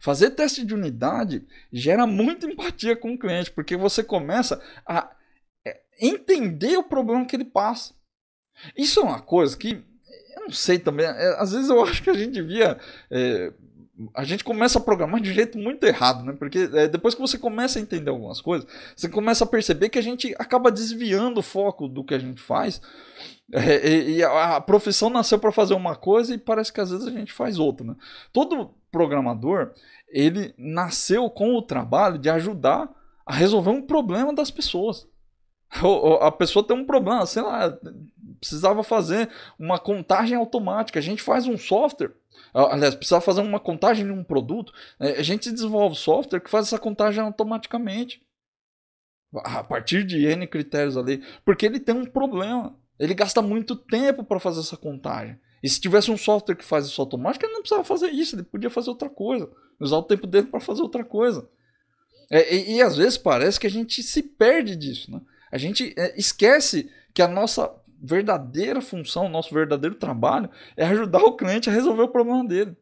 Fazer teste de unidade gera muita empatia com o cliente, porque você começa a entender o problema que ele passa. Isso é uma coisa que, eu não sei também, às vezes eu acho que a gente devia... a gente começa a programar de um jeito muito errado, né? Porque depois que você começa a entender algumas coisas, você começa a perceber que a gente acaba desviando o foco do que a gente faz. E a profissão nasceu para fazer uma coisa e parece que às vezes a gente faz outra, né? Todo programador, ele nasceu com o trabalho de ajudar a resolver um problema das pessoas. A pessoa tem um problema, sei lá, precisava fazer uma contagem automática. A gente faz um software, aliás, precisava fazer uma contagem de um produto. A gente desenvolve software que faz essa contagem automaticamente, a partir de N critérios ali, porque ele tem um problema. Ele gasta muito tempo para fazer essa contagem. E se tivesse um software que faz isso automático, ele não precisava fazer isso, ele podia fazer outra coisa, usar o tempo dele para fazer outra coisa. E às vezes parece que a gente se perde disso, né? A gente esquece que a nossa verdadeira função, o nosso verdadeiro trabalho é ajudar o cliente a resolver o problema dele.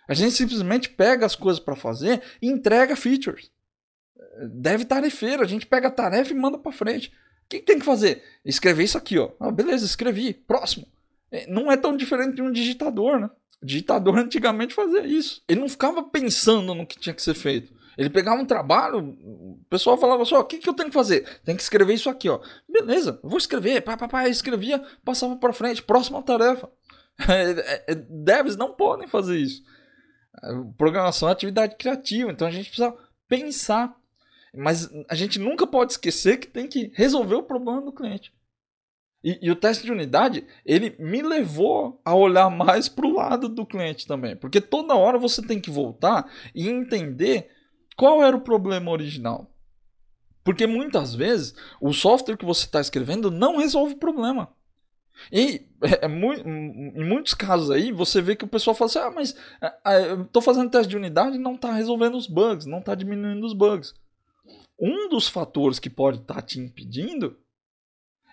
A gente simplesmente pega as coisas para fazer e entrega features. Deve tarefeiro, a gente pega a tarefa e manda para frente. O que tem que fazer? Escrever isso aqui, ó. Beleza, escrevi. Próximo. Não é tão diferente de um digitador, né? O digitador antigamente fazia isso. Ele não ficava pensando no que tinha que ser feito. Ele pegava um trabalho, o pessoal falava assim, ó, o que eu tenho que fazer? Tem que escrever isso aqui, ó. Beleza, eu vou escrever. Escrevia, passava para frente. Próxima tarefa. Devs não podem fazer isso. Programação é atividade criativa, então a gente precisa pensar. Mas a gente nunca pode esquecer que tem que resolver o problema do cliente. E o teste de unidade, ele me levou a olhar mais para o lado do cliente também. Porque toda hora você tem que voltar e entender qual era o problema original. Porque muitas vezes o software que você está escrevendo não resolve o problema. E em muitos casos aí você vê que o pessoal fala assim, mas eu estou fazendo teste de unidade e não está resolvendo os bugs, não está diminuindo os bugs. Um dos fatores que pode estar te impedindo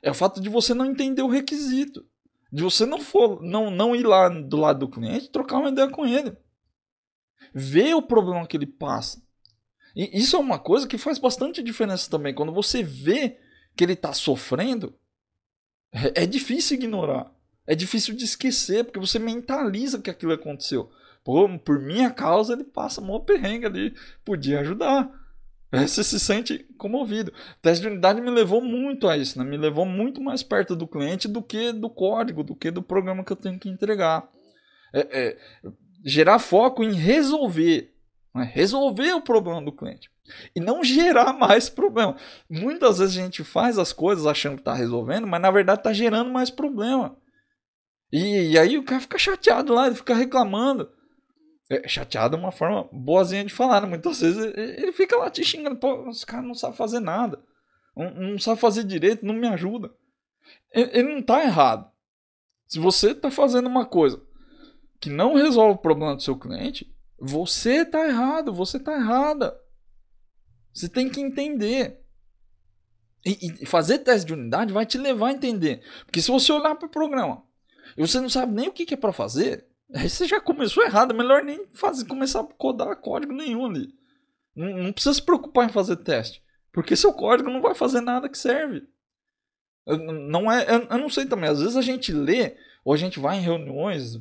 é o fato de você não entender o requisito. De você não ir lá do lado do cliente e trocar uma ideia com ele. Ver o problema que ele passa. E isso é uma coisa que faz bastante diferença também. Quando você vê que ele está sofrendo, é difícil ignorar. É difícil de esquecer, porque você mentaliza que aquilo aconteceu. Pô, por minha causa ele passa mó perrengue ali. Podia ajudar. Você se sente comovido. O teste de unidade me levou muito a isso, né? Me levou muito mais perto do cliente do que do código, do que do programa que eu tenho que entregar. Gerar foco em resolver. Né? Resolver o problema do cliente. E não gerar mais problema. Muitas vezes a gente faz as coisas achando que está resolvendo, mas na verdade está gerando mais problema. E aí o cara fica chateado lá, ele fica reclamando. Chateado é uma forma boazinha de falar, né? Muitas vezes ele fica lá te xingando. Pô, esse cara não sabe fazer nada. Não sabe fazer direito, não me ajuda. Ele não está errado. Se você está fazendo uma coisa que não resolve o problema do seu cliente, você está errado, você está errada. Você tem que entender. E fazer teste de unidade vai te levar a entender. Porque se você olhar para o programa e você não sabe nem o que é para fazer, aí você já começou errado. É melhor nem começar a codar código nenhum ali. Não precisa se preocupar em fazer teste. Porque seu código não vai fazer nada que serve. Eu não sei também. Às vezes a gente lê ou a gente vai em reuniões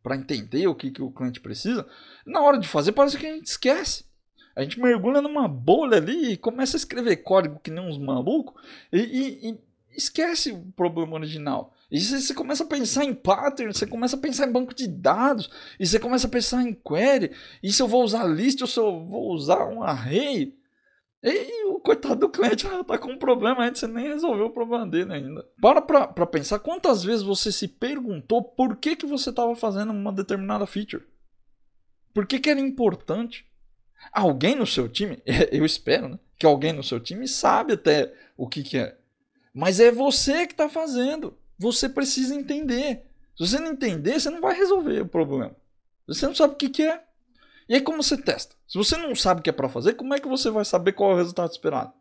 para entender o que o cliente precisa. Na hora de fazer parece que a gente esquece. A gente mergulha numa bolha ali e começa a escrever código que nem uns malucos e esquece o problema original. E você começa a pensar em pattern, você começa a pensar em banco de dados, e você começa a pensar em query, e se eu vou usar list ou se eu vou usar um array. E o coitado do cliente está com um problema ainda, você nem resolveu o problema dele ainda. Para pensar quantas vezes você se perguntou por que você estava fazendo uma determinada feature. Por que era importante? Alguém no seu time, eu espero, né, que alguém no seu time sabe até o que é. Mas é você que está fazendo. Você precisa entender. Se você não entender, você não vai resolver o problema. Você não sabe o que é. E aí como você testa? Se você não sabe o que é para fazer, como é que você vai saber qual é o resultado esperado?